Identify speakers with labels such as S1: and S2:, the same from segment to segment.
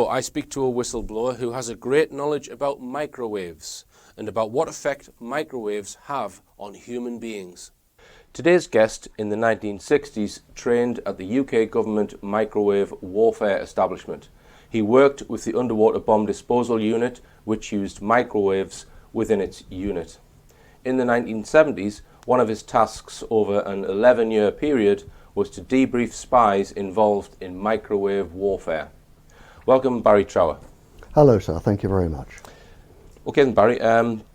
S1: I speak to a whistleblower who has a great knowledge about microwaves and about what effect microwaves have on human beings. Today's guest in the 1960s trained at the UK government microwave warfare establishment. He worked with the underwater bomb disposal unit, which used microwaves within its unit. In the 1970s, one of his tasks over an 11-year period was to debrief spies involved in microwave warfare. Welcome, Barrie Trower.
S2: Hello, sir. Thank you very much.
S1: Okay then, Barrie,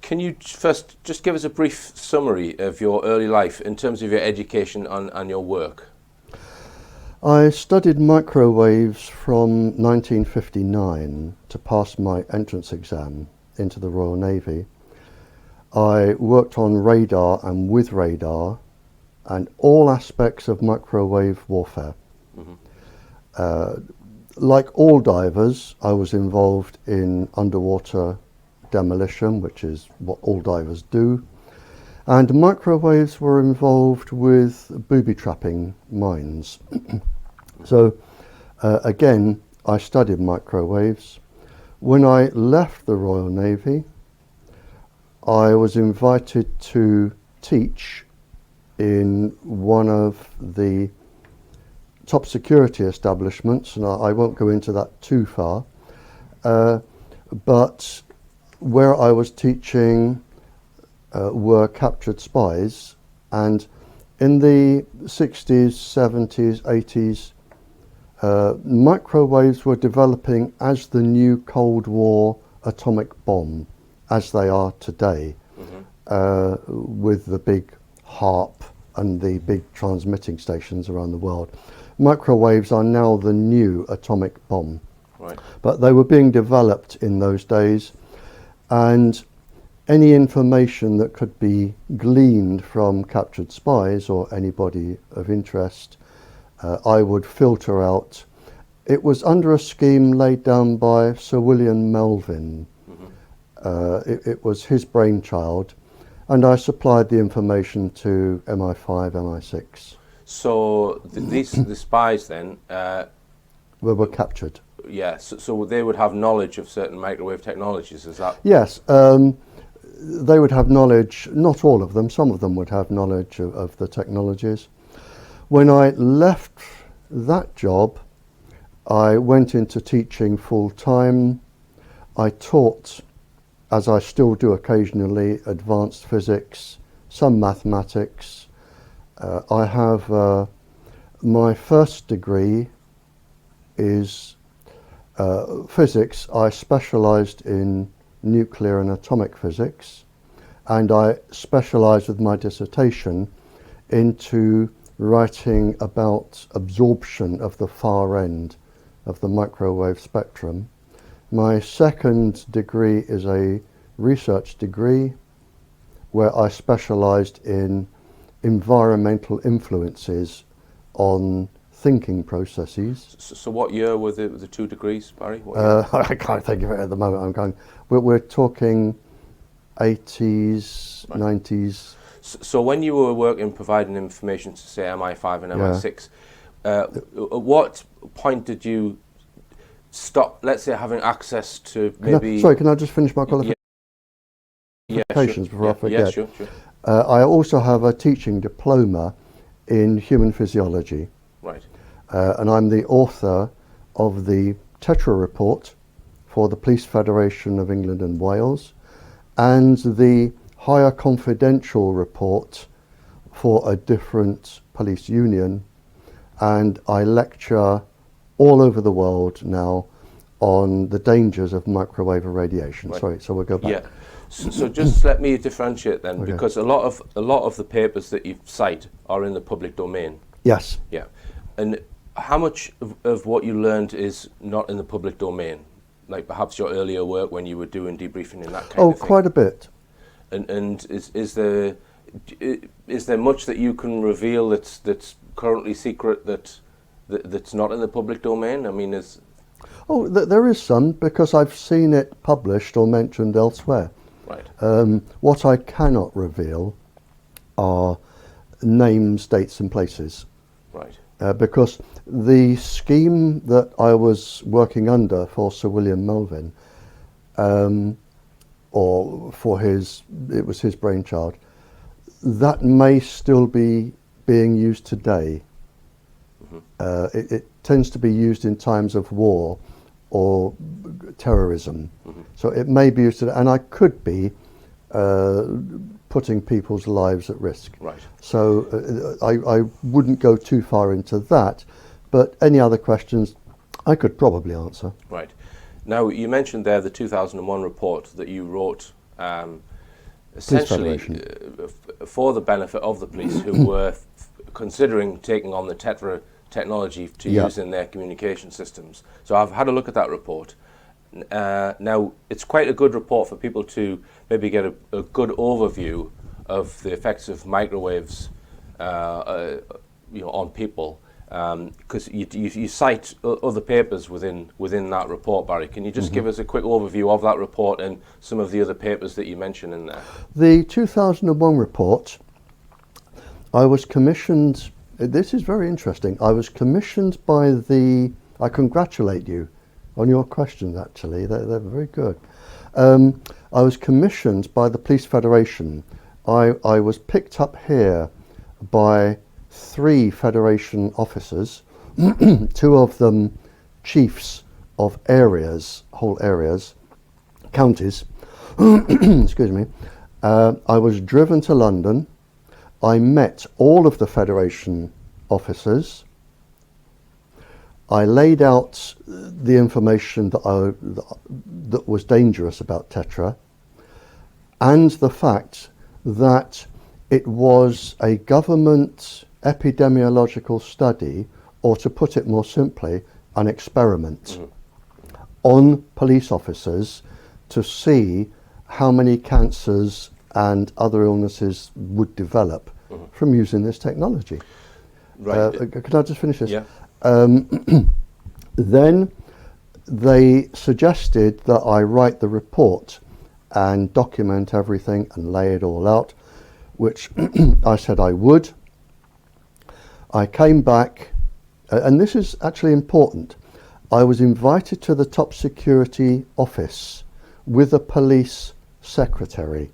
S1: can you first just give us a brief summary of your early life in terms of your education and your work?
S2: I studied microwaves from 1959 to pass my entrance exam into the Royal Navy. I worked on radar and with radar and all aspects of microwave warfare. Like all divers, I was involved in underwater demolition, which is what all divers do, and microwaves were involved with booby trapping mines. So again, I studied microwaves. When I left the Royal Navy, I was invited to teach in one of the top security establishments, and I won't go into that too far, but where I was teaching were captured spies, and in the 60s, 70s, 80s, microwaves were developing as the new Cold War atomic bomb, as they are today, with the big HARP and the big transmitting stations around the world. Microwaves are now the new atomic bomb.
S1: Right.
S2: But they were being developed in those days, and any information that could be gleaned from captured spies or anybody of interest, I would filter out. It was under a scheme laid down by Sir William Melvin. It was his brainchild, and I supplied the information to MI5, MI6.
S1: So the spies then
S2: were captured.
S1: Yeah, so they would have knowledge of certain microwave technologies, is that?
S2: Yes, they would have knowledge, not all of them, some of them would have knowledge of the technologies. When I left that job, I went into teaching full time. I taught, as I still do occasionally, advanced physics, some mathematics. I have my first degree is physics. I specialised in nuclear and atomic physics, and I specialised with my dissertation into writing about absorption of the far end of the microwave spectrum. My second degree is a research degree where I specialised in environmental influences on thinking processes.
S1: So what year were the two degrees, Barrie?
S2: I can't think of it at the moment. We're talking 80s, right. 90s.
S1: So when you were working, providing information to say MI5 and MI6, at what point did you stop, let's say, having access to maybe...
S2: Can I just finish my qualifications before I forget?
S1: Yeah, sure.
S2: I also have a teaching diploma in human physiology.
S1: Right.
S2: And I'm the author of the Trower report for the Police Federation of England and Wales, and the Higher Confidential report for a different police union, and I lecture all over the world now on the dangers of microwave irradiation.
S1: Right.
S2: Sorry, so we'll go back.
S1: Yeah. So just let me differentiate then,
S2: Okay.
S1: because a lot of the papers that you cite are in the public domain.
S2: Yes.
S1: Yeah. And how much of what you learned is not in the public domain? Like perhaps your earlier work when you were doing debriefing in that kind of thing?
S2: Oh, quite a bit.
S1: And is there much that you can reveal that's currently secret that's not in the public domain? I mean,
S2: Oh, there is some, because I've seen it published or mentioned elsewhere.
S1: Right.
S2: What I cannot reveal are names, dates and places.
S1: Right.
S2: because the scheme that I was working under for Sir William Melvin, or for it was his brainchild, that may still be being used today. It tends to be used in times of war or terrorism. So it may be used today, and I could be putting people's lives at risk.
S1: Right.
S2: So I wouldn't go too far into that, but any other questions I could probably answer.
S1: Right. Now, you mentioned there the 2001 report that you wrote, essentially for the benefit of the police who were considering taking on the Tetra technology to use in their communication systems. So I've had a look at that report. Now, it's quite a good report for people to maybe get a good overview of the effects of microwaves on people. Because you cite other papers within that report, Barry. Can you just give us a quick overview of that report and some of the other papers that you mention in there?
S2: The 2001 report, I was commissioned, this is very interesting, I was commissioned by I congratulate you on your questions actually, they're very good. I was commissioned by the Police Federation. I was picked up here by 3 Federation officers, 2 of them chiefs of areas, whole areas, counties, excuse me. I was driven to London. I met all of the Federation officers. I laid out the information that was dangerous about Tetra, and the fact that it was a government epidemiological study, or to put it more simply, an experiment on police officers to see how many cancers and other illnesses would develop from using this technology.
S1: Right.
S2: Can I just finish this?
S1: Yeah.
S2: Then they suggested that I write the report and document everything and lay it all out, which I said I would. I came back, and this is actually important. I was invited to the top security office with a police secretary.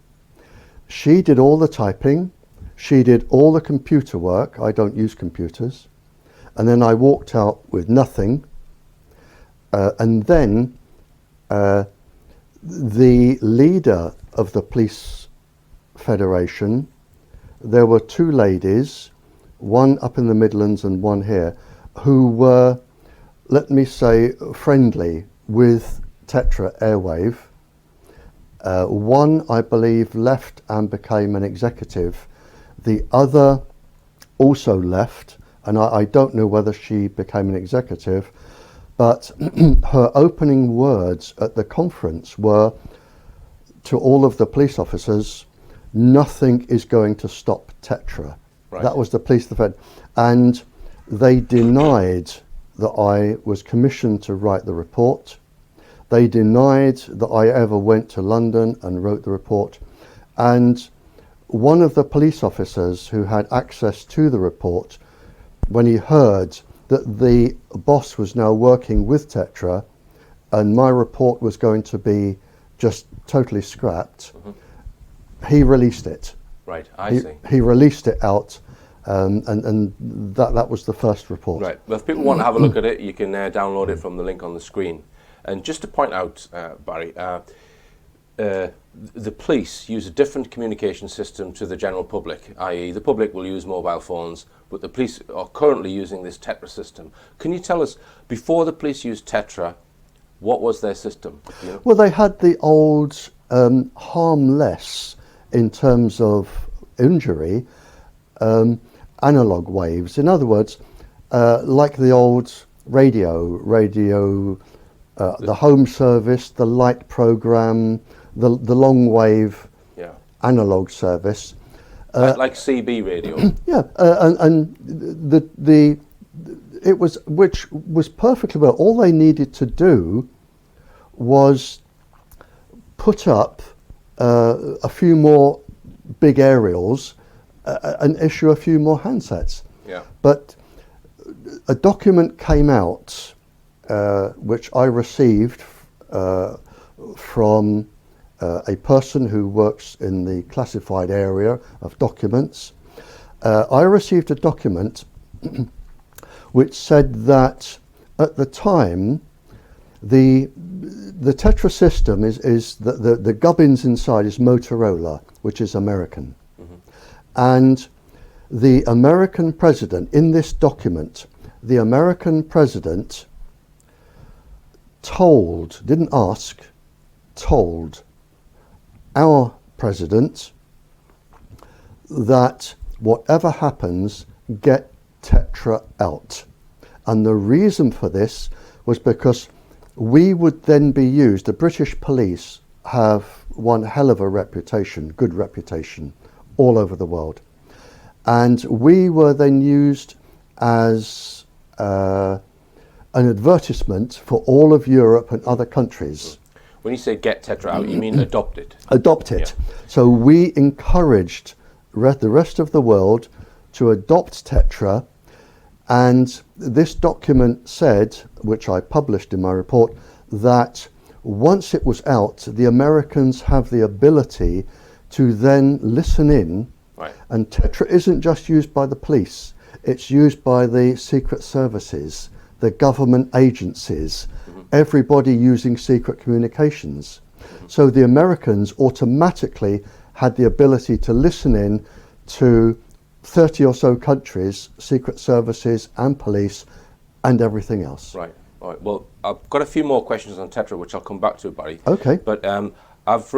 S2: She did all the typing, she did all the computer work. I don't use computers. And then I walked out with nothing. And then the leader of the Police Federation, there were 2 ladies, one up in the Midlands and one here, who were, let me say, friendly with Tetra Airwave. One, I believe, left and became an executive. The other also left, and I don't know whether she became an executive, but her opening words at the conference were to all of the police officers, nothing is going to stop Tetra. Right. That was the police defense. And they denied that I was commissioned to write the report. They denied that I ever went to London and wrote the report. And one of the police officers who had access to the report, when he heard that the boss was now working with Tetra and my report was going to be just totally scrapped, he released it.
S1: Right, I see.
S2: He released it out, and that was the first report.
S1: Right, well, if people want to have a look at it, you can download it from the link on the screen. And just to point out, Barry, the police use a different communication system to the general public, i.e. the public will use mobile phones, but the police are currently using this Tetra system. Can you tell us, before the police used Tetra, what was their system? You know?
S2: Well, they had the old harmless, in terms of injury, analog waves. In other words, like the old radio, the home service, the light program, the long wave analog service.
S1: Like CB radio.
S2: Yeah, and it was, which was perfectly well. All they needed to do was put up a few more big aerials and issue a few more handsets.
S1: Yeah.
S2: But a document came out which I received from a person who works in the classified area of documents. I received a document which said that at the time the Tetra system is the gubbins inside is Motorola, which is American. And the American president, in this document, the American president told, didn't ask, told our president that whatever happens, get Tetra out. And the reason for this was because we would then be used, the British police have one hell of a reputation, good reputation, all over the world. And we were then used as an advertisement for all of Europe and other countries.
S1: When you say get Tetra out, you mean adopt it?
S2: Adopt it.
S1: Yeah.
S2: So we encouraged the rest of the world to adopt Tetra, and this document said, which I published in my report, that once it was out, the Americans have the ability to then listen in.
S1: Right.
S2: And Tetra isn't just used by the police, it's used by the secret services, the government agencies, everybody using secret communications. So the Americans automatically had the ability to listen in to 30 or so countries, secret services and police and everything else.
S1: Right. All right. Well, I've got a few more questions on Tetra, which I'll come back to, Barry.
S2: Okay.
S1: But I've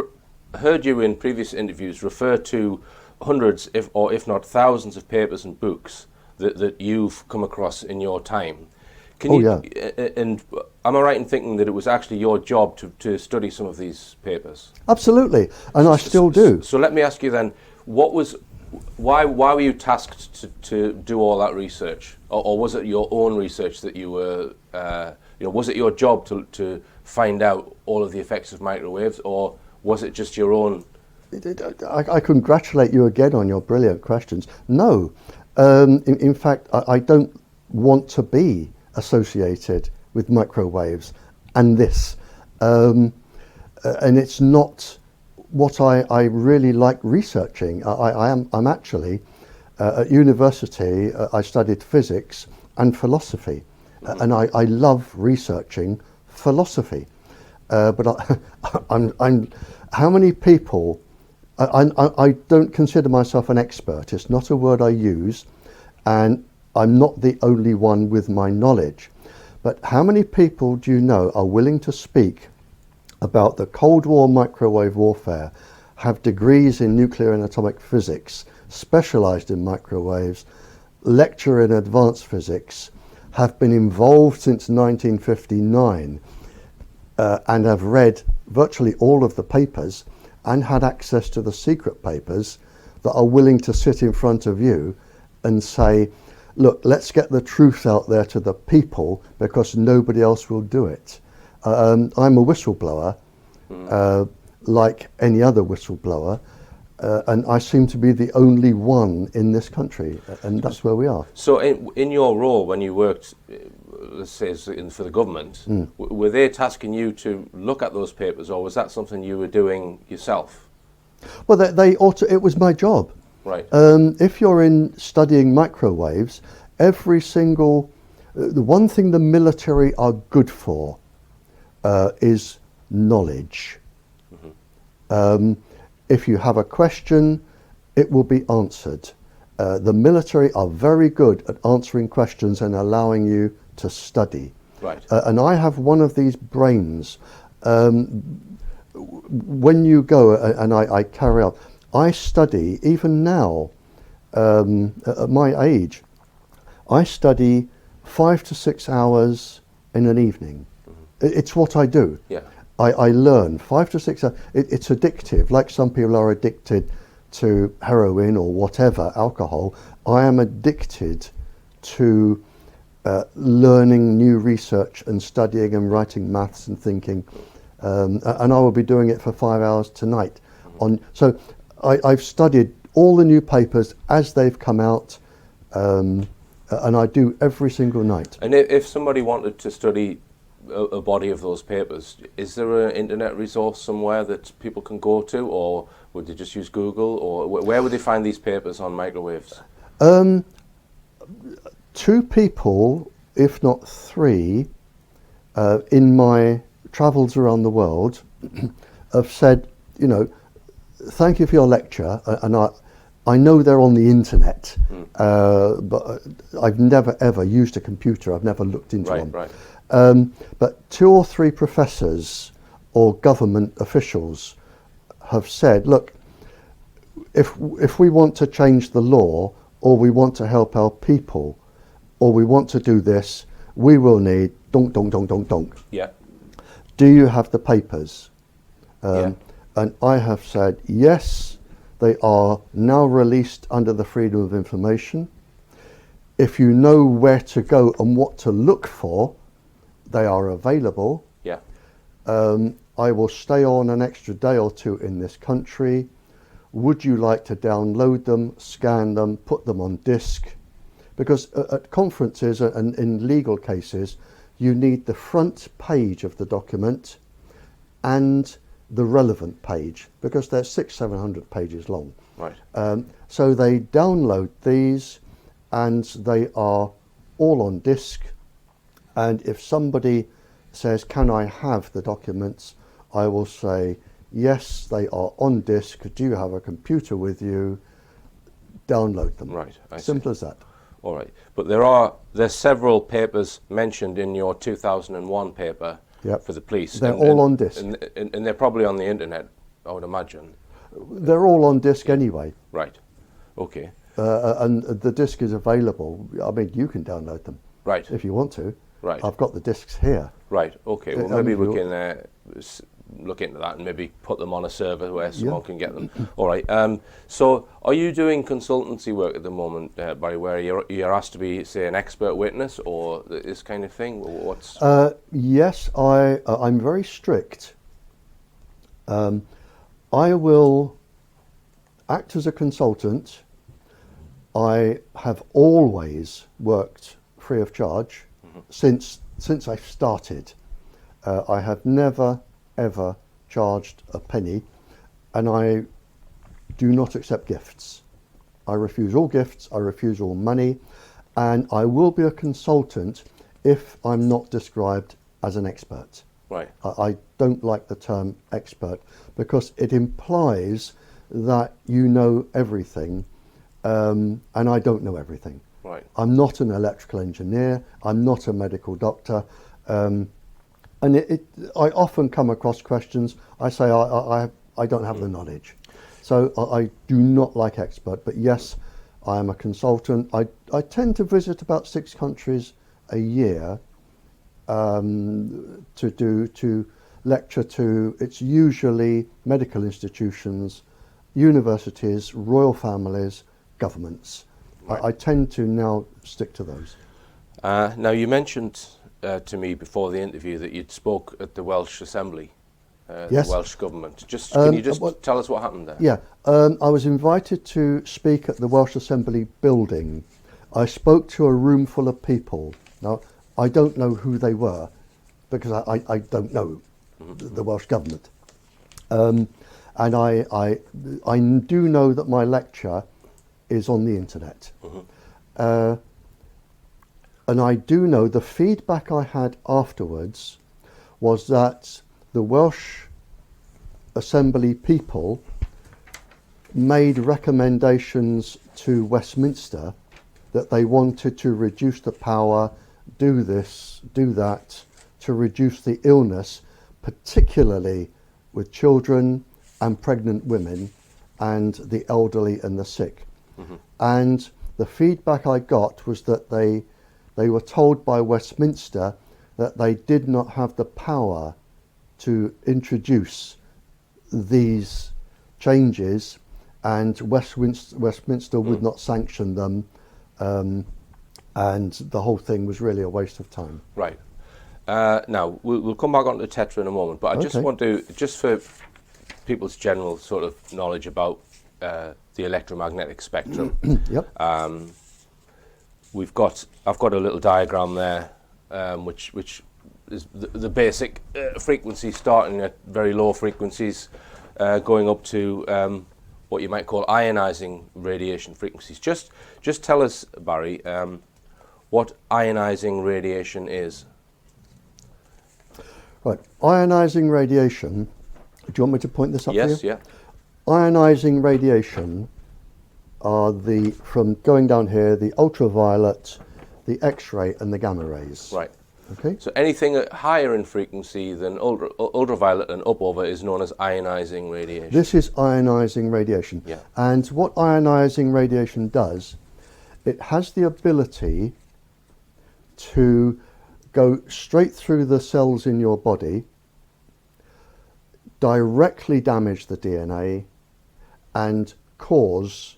S1: heard you in previous interviews refer to hundreds, if not thousands, of papers and books that you've come across in your time. And am I right in thinking that it was actually your job to study some of these papers?
S2: Absolutely, and I still do.
S1: So let me ask you then, why were you tasked to do all that research, or was it your own research that you were, was it your job to find out all of the effects of microwaves, or was it just your own?
S2: I congratulate you again on your brilliant questions. No, in fact, I don't want to be associated with microwaves and this. And it's not what I really like researching. I'm actually, at university, I studied physics and philosophy. And I love researching philosophy. But how many people, I don't consider myself an expert. It's not a word I use, and I'm not the only one with my knowledge. But how many people do you know are willing to speak about the Cold War microwave warfare, have degrees in nuclear and atomic physics, specialized in microwaves, lecture in advanced physics, have been involved since 1959, and have read virtually all of the papers and had access to the secret papers, that are willing to sit in front of you and say, look, let's get the truth out there to the people because nobody else will do it. I'm a whistleblower, like any other whistleblower, and I seem to be the only one in this country, and that's where we are.
S1: So in your role when you worked, let's say for the government, were they tasking you to look at those papers, or was that something you were doing yourself?
S2: Well, it was my job.
S1: Right.
S2: If you're in studying microwaves, every single, the one thing the military are good for is knowledge. If you have a question, it will be answered. The military are very good at answering questions and allowing you to study.
S1: Right.
S2: And I have one of these brains. When you go, and I carry out, I study, even now, at my age, I study 5 to 6 hours in an evening. It's what I do.
S1: Yeah.
S2: I learn 5 to 6 hours. It's addictive, like some people are addicted to heroin or whatever, alcohol. I am addicted to learning new research and studying and writing maths and thinking. And I will be doing it for 5 hours tonight. So I've studied all the new papers as they've come out, and I do every single night.
S1: And if somebody wanted to study a body of those papers, is there an internet resource somewhere that people can go to, or would they just use Google, or where would they find these papers on microwaves?
S2: Two people, if not three, in my travels around the world have said, you know, thank you for your lecture, and I know they're on the internet, but I've never ever used a computer. I've never looked into them.
S1: Right.
S2: But two or three professors or government officials have said, look, if we want to change the law, or we want to help our people, or we want to do this, we will need donk, donk, donk, donk, donk.
S1: Yeah.
S2: Do you have the papers?
S1: Yeah.
S2: And I have said, yes, they are now released under the Freedom of Information. If you know where to go and what to look for, they are available.
S1: Yeah.
S2: I will stay on an extra day or two in this country. Would you like to download them, scan them, put them on disk? Because at conferences and in legal cases, you need the front page of the document and the relevant page, because they're 600-700 pages long.
S1: Right.
S2: So they download these, and they are all on disk. And if somebody says, can I have the documents, I will say, yes, they are on disk. Do you have a computer with you? Download them.
S1: Right.
S2: Simple as that.
S1: All right. But there's several papers mentioned in your 2001 paper.
S2: Yep.
S1: For the police.
S2: They're all on disk.
S1: And they're probably on the internet, I would imagine.
S2: They're all on disk anyway.
S1: Right. Okay.
S2: And the disk is available. I mean, you can download them.
S1: Right.
S2: If you want to.
S1: Right.
S2: I've got the discs here.
S1: Right. Okay. Well, maybe we can look into that and maybe put them on a server where someone can get them. All right. So, are you doing consultancy work at the moment, Barry, where you're asked to be, say, an expert witness or this kind of thing? What's?
S2: Yes, I'm very strict. I will act as a consultant. I have always worked free of charge since I started. I have never ever charged a penny, and I do not accept gifts. I refuse all gifts, I refuse all money, and I will be a consultant if I'm not described as an expert.
S1: Right.
S2: I don't like the term expert because it implies that you know everything, and I don't know everything.
S1: Right.
S2: I'm not an electrical engineer, I'm not a medical doctor, and I often come across questions, I say I don't have the knowledge. So I do not like expert, but yes, I am a consultant. I tend to visit about 6 countries a year to lecture to, it's usually medical institutions, universities, royal families, governments. Right. I tend to now stick to those.
S1: Now you mentioned to me before the interview that you'd spoke at the Welsh Assembly,
S2: yes.
S1: The Welsh Government. Can you just tell us what happened there?
S2: Yeah, I was invited to speak at the Welsh Assembly building. I spoke to a room full of people. Now, I don't know who they were because I don't know the Welsh Government. And I do know that my lecture is on the internet. And I do know the feedback I had afterwards was that the Welsh Assembly people made recommendations to Westminster that they wanted to reduce the power, do this, do that, to reduce the illness, particularly with children and pregnant women and the elderly and the sick. And the feedback I got was that they were told by Westminster that they did not have the power to introduce these changes, and Westminster would not sanction them, and the whole thing was really a waste of time.
S1: Right. Now, we'll come back on to Tetra in a moment, but I just want to, just for people's general sort of knowledge about the electromagnetic spectrum,
S2: Yep.
S1: I've got a little diagram there, which is the basic frequency, starting at very low frequencies, going up to what you might call ionizing radiation frequencies. Just tell us, Barry, what ionizing radiation is.
S2: Right, ionizing radiation. Do you want me to point this up
S1: Yes,
S2: for you?
S1: yeah.
S2: Ionizing radiation are from going down here, the ultraviolet, the X-ray and the gamma rays.
S1: Right.
S2: Okay.
S1: So anything higher in frequency than ultraviolet and up over is known as ionizing radiation.
S2: This is ionizing radiation.
S1: Yeah.
S2: And what ionizing radiation does, it has the ability to go straight through the cells in your body, directly damage the DNA, and cause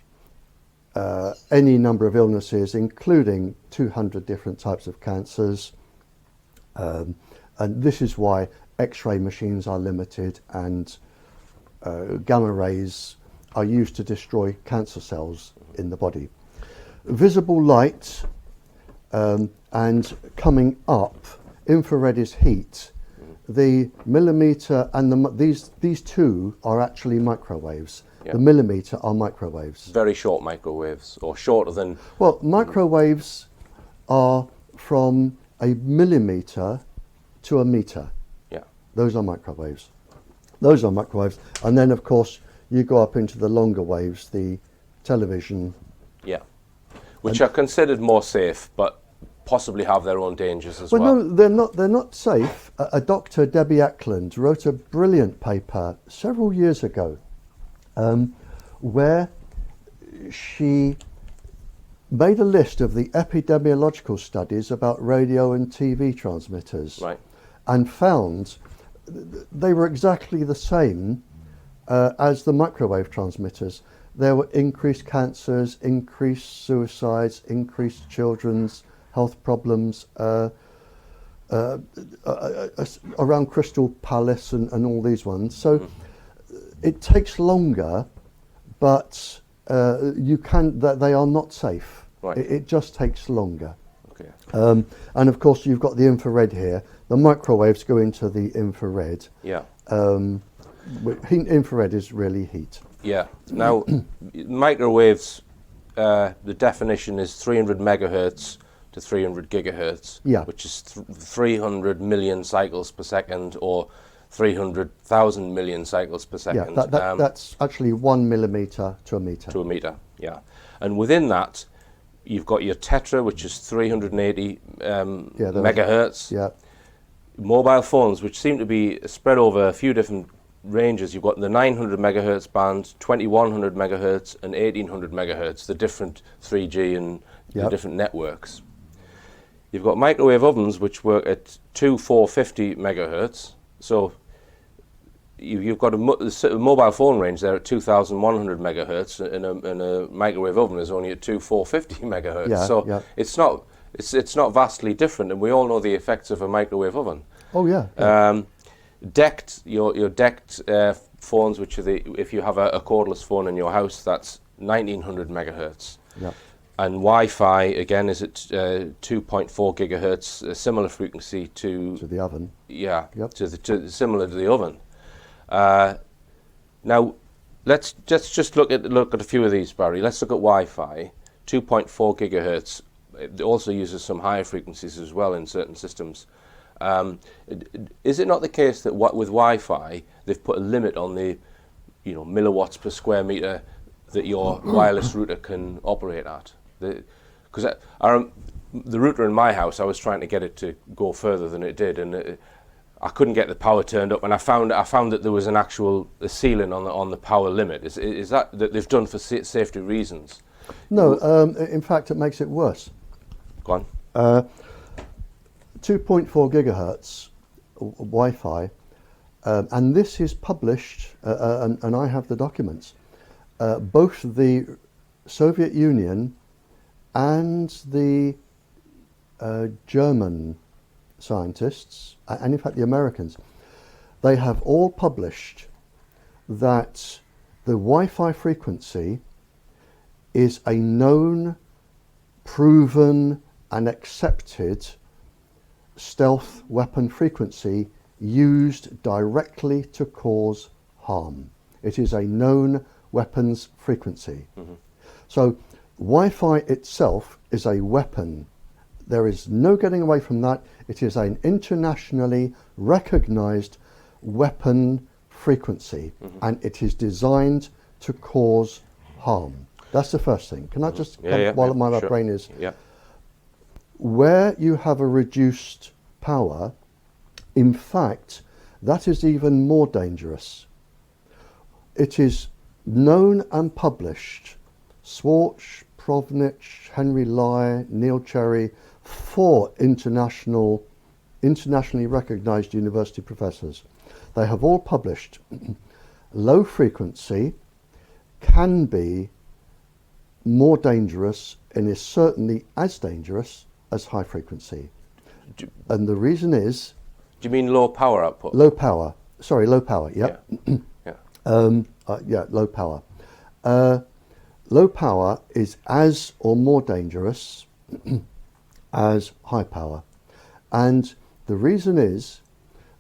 S2: any number of illnesses, including 200 different types of cancers. And this is why X-ray machines are limited and gamma rays are used to destroy cancer cells in the body. Visible light and coming up, infrared is heat. The millimeter and these two are actually microwaves.
S1: Yeah.
S2: The millimeter are microwaves.
S1: Very short microwaves, or shorter than...
S2: Well, microwaves are from a millimeter to a meter.
S1: Yeah.
S2: Those are microwaves. Those are microwaves. And then, of course, you go up into the longer waves, the television.
S1: Yeah. Which are considered more safe, but possibly have their own dangers as well.
S2: Well, no, they're not safe. A Dr. Debbie Ackland wrote a brilliant paper several years ago where she made a list of the epidemiological studies about radio and TV transmitters.
S1: Right.
S2: And found they were exactly the same as the microwave transmitters. There were increased cancers, increased suicides, increased children's health problems around Crystal Palace and all these ones. So it takes longer, but they are not safe.
S1: Right.
S2: It just takes longer.
S1: Okay.
S2: And of course, you've got the infrared here. The microwaves go into the infrared.
S1: Yeah.
S2: Infrared is really heat.
S1: Yeah. Now, microwaves, the definition is 300 megahertz to 300 gigahertz,
S2: Yeah.
S1: which is 300 million cycles per second, or 300,000 million cycles per second.
S2: Yeah, that's actually 1 millimeter to a meter.
S1: To a meter, yeah. And within that, you've got your tetra, which is 380 megahertz.
S2: Yeah.
S1: Mobile phones, which seem to be spread over a few different ranges. You've got the 900 megahertz band, 2100 megahertz, and 1800 megahertz, the different 3G and the different networks. You've got microwave ovens, which work at 450 megahertz. So you've got a mobile phone range there at 2100 megahertz, and a microwave oven is only at 450 megahertz.
S2: Yeah,
S1: so
S2: yeah.
S1: it's not vastly different, and we all know the effects of a microwave oven.
S2: Oh yeah.
S1: Your decked phones, which are if you have a cordless phone in your house, that's 1900 megahertz.
S2: Yeah.
S1: And Wi-Fi again is at 2.4 gigahertz, a similar frequency to
S2: the oven.
S1: Yeah.
S2: Yep.
S1: Similar to the oven. Now, let's just look at a few of these, Barry. Let's look at Wi-Fi, 2.4 gigahertz. It also uses some higher frequencies as well in certain systems. Is it not the case that with Wi-Fi they've put a limit on the milliwatts per square meter that your wireless router can operate at? Because the router in my house, I was trying to get it to go further than it did, and I couldn't get the power turned up. And I found that there was a ceiling on the power limit. Is that they've done for safety reasons?
S2: No, in fact, it makes it worse.
S1: Go on.
S2: 2.4 gigahertz Wi-Fi, and this is published, and I have the documents. Both the Soviet Union and the German scientists, and in fact the Americans, they have all published that the Wi-Fi frequency is a known proven and accepted stealth weapon frequency used directly to cause harm. It is a known weapons frequency. So Wi-Fi itself is a weapon. There is no getting away from that. It is an internationally recognized weapon frequency, and it is designed to cause harm. That's the first thing. Can I just, while my
S1: sure.
S2: brain is...
S1: Yeah.
S2: Where you have a reduced power, in fact, that is even more dangerous. It is known and published, Swartz, Provnich, Henry Lai, Neil Cherry, 4 internationally recognized university professors. They have all published low frequency can be more dangerous and is certainly as dangerous as high frequency. And the reason is...
S1: Do you mean low power output?
S2: Low power. Sorry, low power, yep.
S1: Yeah.
S2: Low power. Low power is as or more dangerous as high power. And the reason is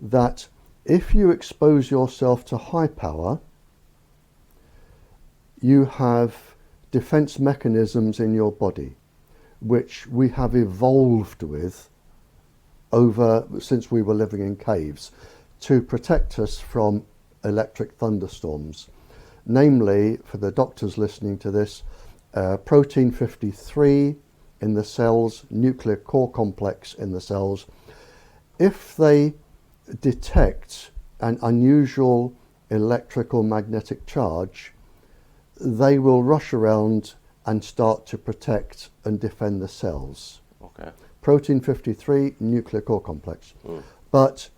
S2: that if you expose yourself to high power, you have defense mechanisms in your body which we have evolved with since we were living in caves to protect us from electric thunderstorms. Namely, for the doctors listening to this, protein 53 in the cells, nuclear core complex in the cells. If they detect an unusual electrical magnetic charge, they will rush around and start to protect and defend the cells.
S1: Okay.
S2: Protein 53, nuclear core complex. But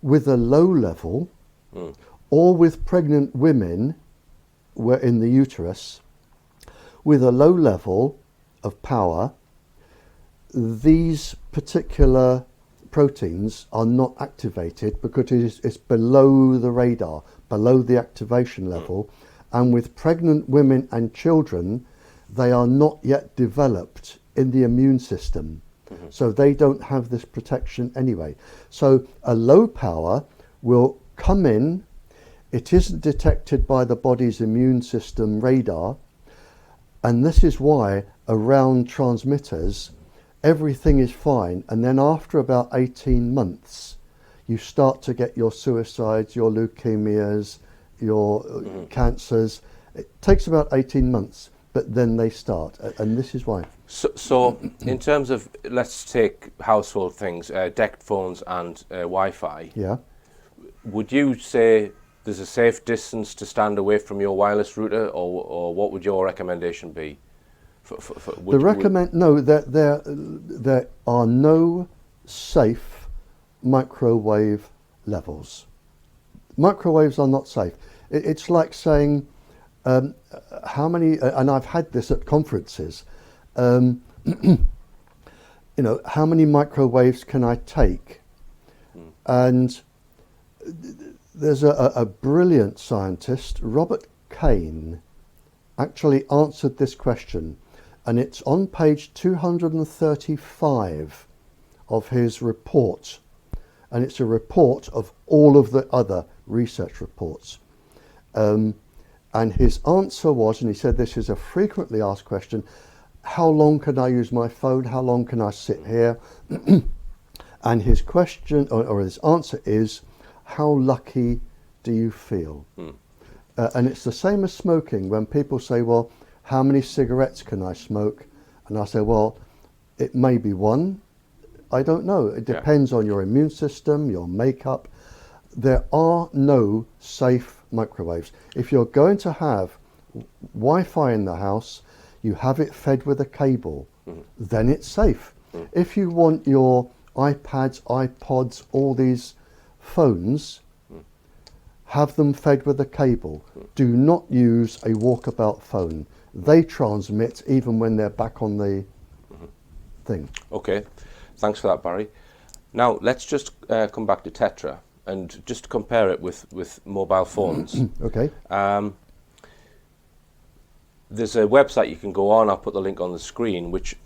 S2: with a low level, or with pregnant women were in the uterus, with a low level of power, these particular proteins are not activated because it's below the radar, below the activation level. And with pregnant women and children, they are not yet developed in the immune system. So they don't have this protection anyway. So a low power will come in, it isn't detected by the body's immune system radar, and this is why around transmitters everything is fine, and then after about 18 months you start to get your suicides, your leukemias, your cancers. It takes about 18 months, but then they start, and this is why.
S1: So in terms of, let's take household things, DECT phones and Wi-Fi.
S2: Yeah.
S1: Would you say there's a safe distance to stand away from your wireless router, or what would your recommendation be?
S2: No, there are no safe microwave levels. Microwaves are not safe. It's like saying, how many, and I've had this at conferences, you know, how many microwaves can I take? And there's a brilliant scientist, Robert Kane, actually answered this question, and it's on page 235 of his report, and it's a report of all of the other research reports. And his answer was, and he said this is a frequently asked question, how long can I use my phone? How long can I sit here? And his question, or his answer is, how lucky do you feel? And it's the same as smoking. When people say, well, how many cigarettes can I smoke? And I say, well, it may be one. I don't know. It depends on your immune system, your makeup. There are no safe microwaves. If you're going to have Wi-Fi in the house, you have it fed with a cable, then it's safe. If you want your iPads, iPods, all these phones, have them fed with a cable. Do not use a walkabout phone. They transmit even when they're back on the thing.
S1: Okay, thanks for that, Barry. Now let's just come back to Tetra and just compare it with mobile phones.
S2: Okay.
S1: there's a website you can go on. I'll put the link on the screen, which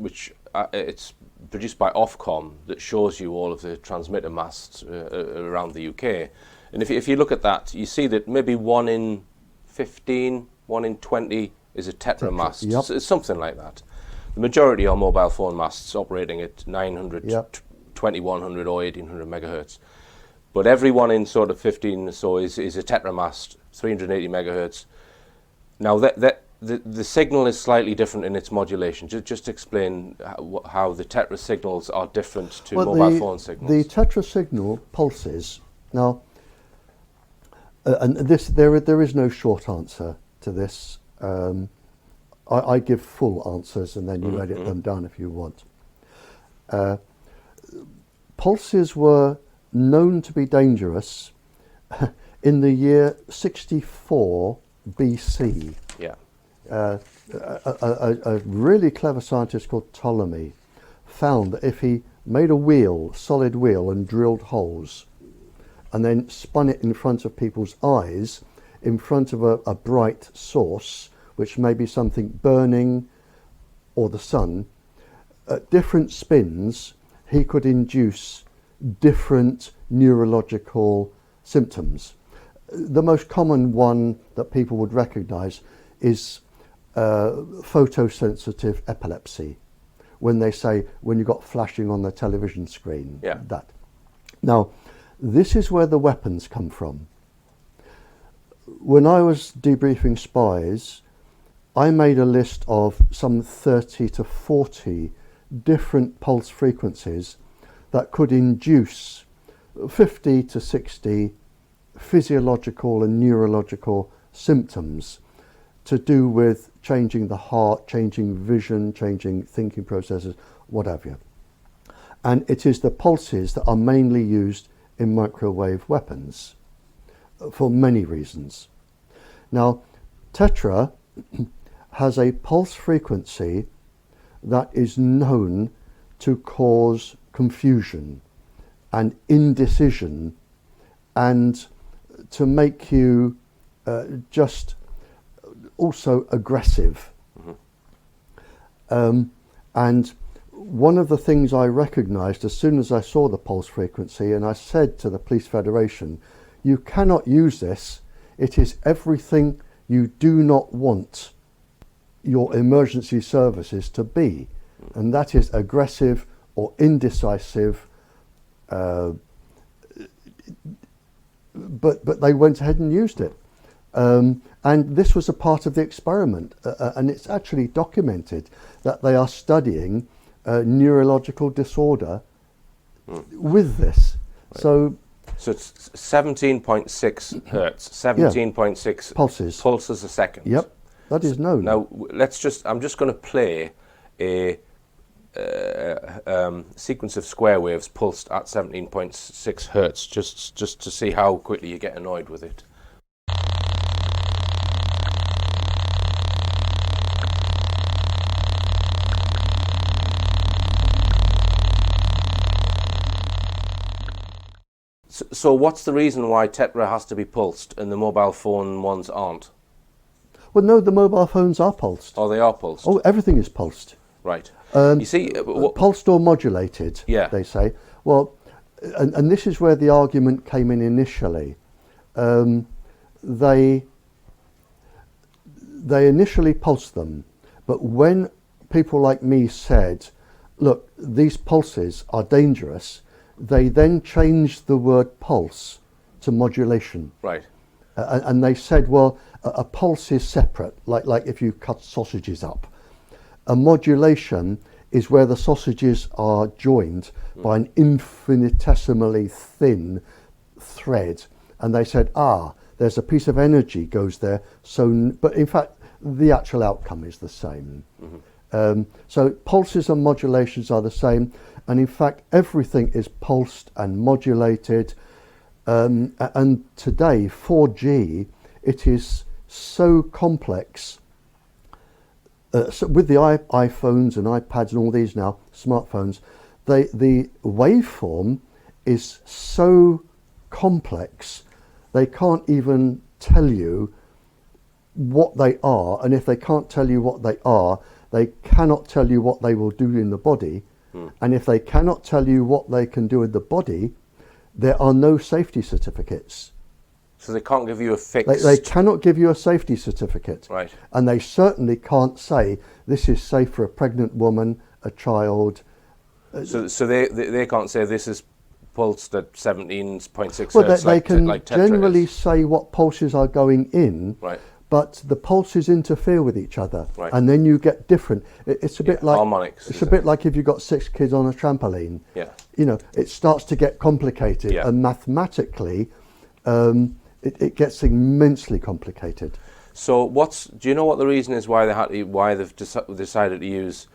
S1: it's produced by Ofcom, that shows you all of the transmitter masts around the UK. And if you look at that, you see that maybe 1 in 15, 1 in 20 is a tetra mast.
S2: Yep.
S1: It's something like that. The majority are mobile phone masts operating at 900,
S2: Yep.
S1: 2100 or 1800 megahertz. But every 1 in sort of 15 or so is a tetra mast, 380 megahertz. Now the signal is slightly different in its modulation. Just explain how the tetra signals are different to mobile phone signals.
S2: The tetra signal pulses. Now, and there is no short answer to this. I give full answers, and then you edit them down if you want. Pulses were known to be dangerous in the year 64 BC.
S1: Yeah.
S2: A really clever scientist called Ptolemy found that if he made a wheel, solid wheel, and drilled holes, and then spun it in front of people's eyes, in front of a bright source, which may be something burning or the sun, at different spins, he could induce different neurological symptoms. The most common one that people would recognize is photosensitive epilepsy, when they say when you got flashing on the television screen.
S1: Yeah.
S2: That. Now, this is where the weapons come from. When I was debriefing spies, I made a list of some 30 to 40 different pulse frequencies that could induce 50 to 60 physiological and neurological symptoms to do with changing the heart, changing vision, changing thinking processes, what have you. And it is the pulses that are mainly used in microwave weapons for many reasons. Now, tetra has a pulse frequency that is known to cause confusion and indecision, and to make you just also aggressive. And one of the things I recognized as soon as I saw the pulse frequency, and I said to the Police Federation, you cannot use this. It is everything you do not want your emergency services to be. And that is aggressive or indecisive. But they went ahead and used it. And this was a part of the experiment. And it's actually documented that they are studying neurological disorder with this.
S1: Right.
S2: So
S1: it's 17.6 hertz, 17.6 pulses a second.
S2: Yep, that is known.
S1: Now I'm just going to play a sequence of square waves pulsed at 17.6 hertz, just to see how quickly you get annoyed with it. So what's the reason why tetra has to be pulsed and the mobile phone ones aren't?
S2: Well, no, the mobile phones are pulsed.
S1: Oh, they are pulsed.
S2: Oh, everything is pulsed.
S1: Right. You see,
S2: pulsed or modulated,
S1: yeah,
S2: they say. Well, and this is where the argument came in initially. They initially pulsed them, but when people like me said, look, these pulses are dangerous, they then changed the word pulse to modulation.
S1: Right.
S2: And they said, well, a pulse is separate, like if you cut sausages up. A modulation is where the sausages are joined by an infinitesimally thin thread. And they said, there's a piece of energy goes there. But in fact, the actual outcome is the same. So pulses and modulations are the same. And in fact, everything is pulsed and modulated. And today, 4G, it is so complex. So with the iPhones and iPads and all these now, smartphones, the waveform is so complex, they can't even tell you what they are, and if they can't tell you what they are, they cannot tell you what they will do in the body. And if they cannot tell you what they can do in the body, there are no safety certificates.
S1: So they can't give you a fixed...
S2: They cannot give you a safety certificate.
S1: Right.
S2: And they certainly can't say this is safe for a pregnant woman, a child.
S1: So they can't say this is pulsed at 17.6
S2: Well,
S1: hertz,
S2: they can
S1: like Tetra
S2: generally
S1: is.
S2: say what pulses are going in,
S1: Right.
S2: but the pulses interfere with each other,
S1: Right.
S2: and then you get different. It's a bit like
S1: harmonics.
S2: It's a bit like if you've got 6 kids on a trampoline.
S1: Yeah.
S2: You know, it starts to get complicated,
S1: Yeah.
S2: and mathematically, it gets immensely complicated.
S1: So do you know what the reason is why they've decided to use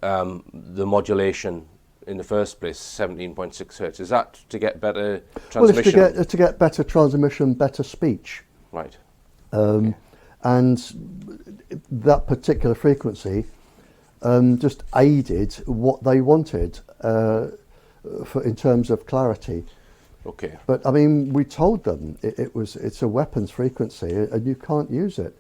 S1: the modulation in the first place, 17.6 hertz? Is that to get better transmission?
S2: Well, it's to get better transmission, better speech.
S1: Right.
S2: And that particular frequency just aided what they wanted in terms of clarity.
S1: Okay.
S2: But I mean, we told them it's a weapons frequency and you can't use it.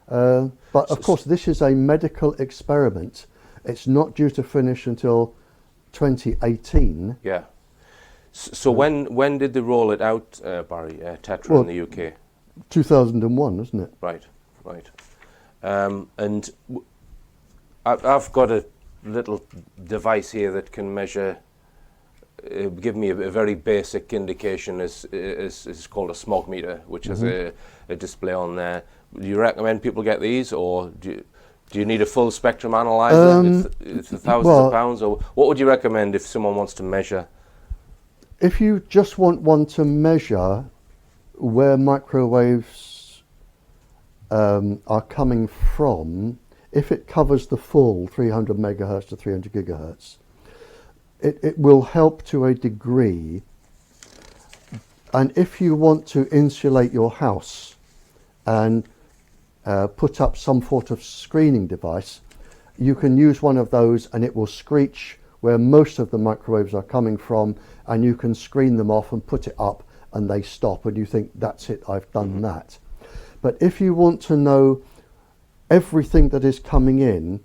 S2: But of course, this is a medical experiment. It's not due to finish until 2018.
S1: Yeah. So when did they roll it out, Barrie, Tetra in the UK?
S2: 2001, isn't it?
S1: Right, right. And I've got a little device here that can measure, give me a very basic indication. It's called a smog meter, which has a display on there. Do you recommend people get these, or do you need a full spectrum analyzer? It's thousands of pounds, or what would you recommend if someone wants to measure?
S2: If you just want one to measure where microwaves are coming from, if it covers the full 300 megahertz to 300 gigahertz, it will help to a degree. And if you want to insulate your house and put up some sort of screening device, you can use one of those and it will screech where most of the microwaves are coming from, and you can screen them off and put it up and they stop and you think, that's it, I've done that. But if you want to know everything that is coming in,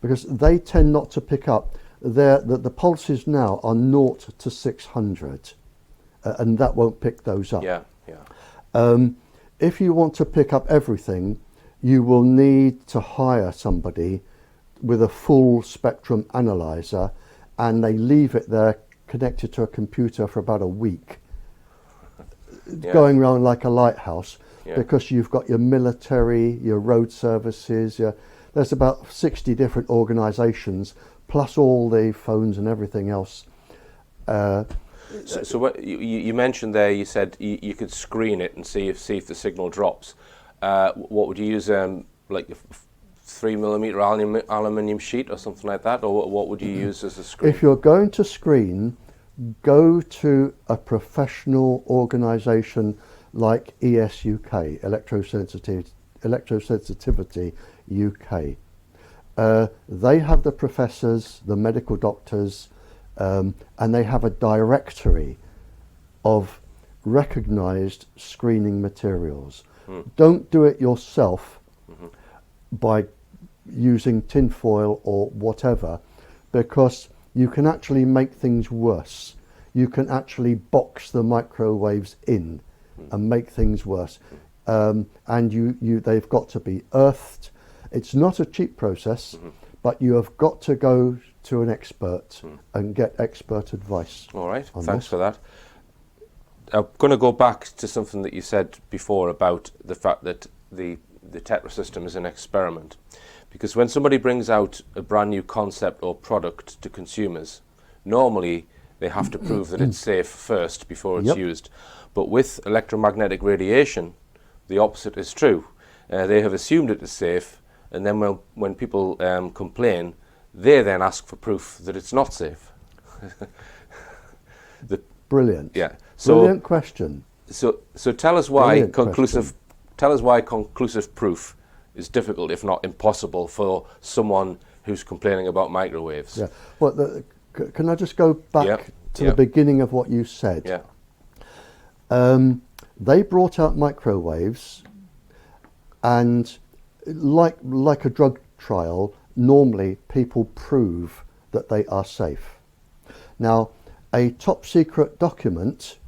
S2: because they tend not to pick up, the pulses now are 0 to 600, and that won't pick those up.
S1: Yeah, yeah.
S2: If you want to pick up everything, you will need to hire somebody with a full spectrum analyzer, and they leave it there connected to a computer for about a week, going around like a lighthouse, because you've got your military, your road services, there's about 60 different organisations, plus all the phones and everything else.
S1: So what you mentioned there, you said you could screen it and see if the signal drops. What would you use, like a 3mm aluminium sheet or something like that, or what would you use as a screen?
S2: If you're going to screen, go to a professional organisation like ESUK, Electrosensitivity UK. They have the professors, the medical doctors, and they have a directory of recognised screening materials. Don't do it yourself by using tinfoil or whatever, because you can actually make things worse. You can actually box the microwaves in and make things worse. And they've got to be earthed. It's not a cheap process, but you have got to go to an expert and get expert advice.
S1: All right, thanks for that. I'm going to go back to something that you said before about the fact that the Tetra system is an experiment. Because when somebody brings out a brand new concept or product to consumers, normally they have to prove that it's safe first before it's used. But with electromagnetic radiation, the opposite is true. They have assumed it is safe, and then when people complain, they then ask for proof that it's not safe.
S2: Brilliant.
S1: Yeah. So,
S2: brilliant question.
S1: So tell us why conclusive proof is difficult, if not impossible, for someone who's complaining about microwaves.
S2: Yeah. Well, can I just go back to the beginning of what you said?
S1: Yeah.
S2: They brought out microwaves, And like a drug trial, normally people prove that they are safe. Now, a top secret document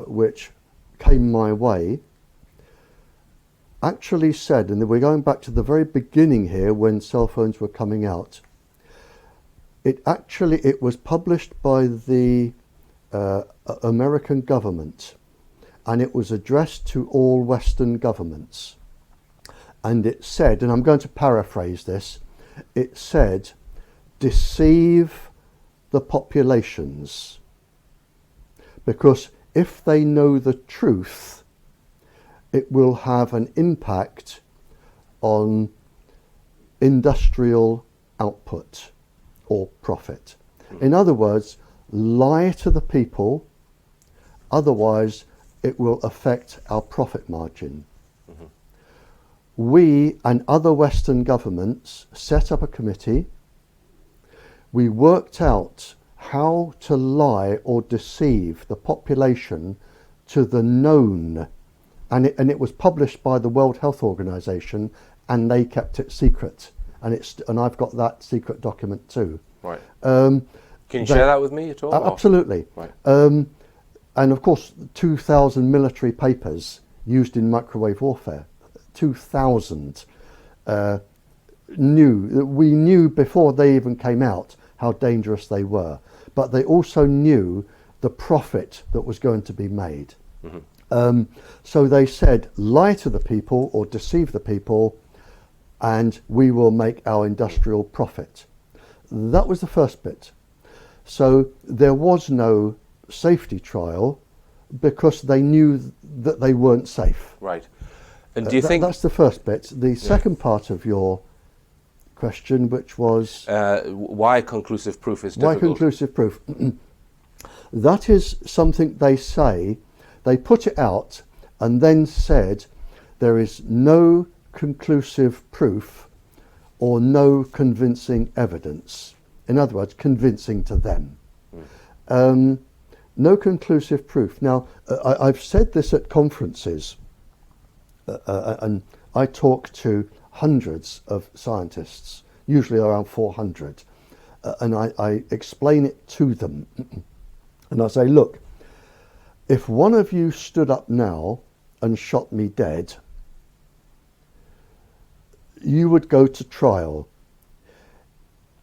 S2: which came my way actually said, and we're going back to the very beginning here when cell phones were coming out, it was published by the American government, and it was addressed to all Western governments. And it said, and I'm going to paraphrase this, it said, deceive the populations, because if they know the truth, it will have an impact on industrial output or profit. In other words, lie to the people, otherwise it will affect our profit margin. Mm-hmm. We and other Western governments set up a committee. We worked out how to lie or deceive the population to the known, and it was published by the World Health Organization, and they kept it secret. And I've got that secret document too.
S1: Right. Can you share that with me at all?
S2: Absolutely.
S1: Right.
S2: And of course, 2,000 military papers used in microwave warfare. 2,000 we knew before they even came out how dangerous they were, but they also knew the profit that was going to be made. Mm-hmm. So they said, lie to the people or deceive the people, and we will make our industrial profit. That was the first bit. So there was no safety trial because they knew that they weren't safe.
S1: Right. And do you think
S2: that's the first bit? The second part of your question, which was
S1: why conclusive proof is difficult?
S2: Why conclusive proof? That is something they say. They put it out and then said there is no conclusive proof or no convincing evidence. In other words, convincing to them. No conclusive proof. Now, I've said this at conferences, and I talk to hundreds of scientists, usually around 400, and I explain it to them. And I say, look, if one of you stood up now and shot me dead, you would go to trial,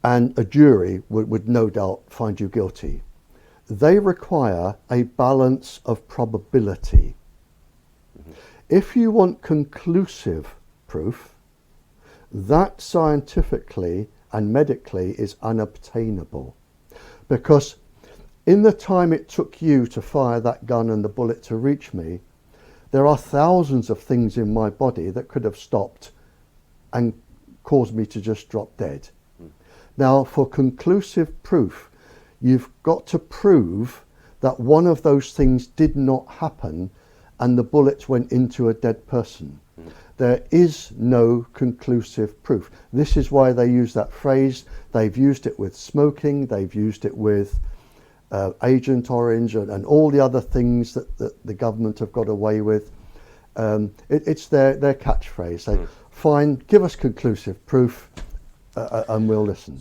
S2: and a jury would no doubt find you guilty. They require a balance of probability. Mm-hmm. If you want conclusive proof, that scientifically and medically is unobtainable, because in the time it took you to fire that gun and the bullet to reach me, there are thousands of things in my body that could have stopped and caused me to just drop dead. Now, for conclusive proof, you've got to prove that one of those things did not happen and the bullet went into a dead person. There is no conclusive proof. This is why they use that phrase. They've used it with smoking, they've used it with Agent Orange and all the other things that the government have got away with. It's their catchphrase. They, fine, give us conclusive proof and we'll listen.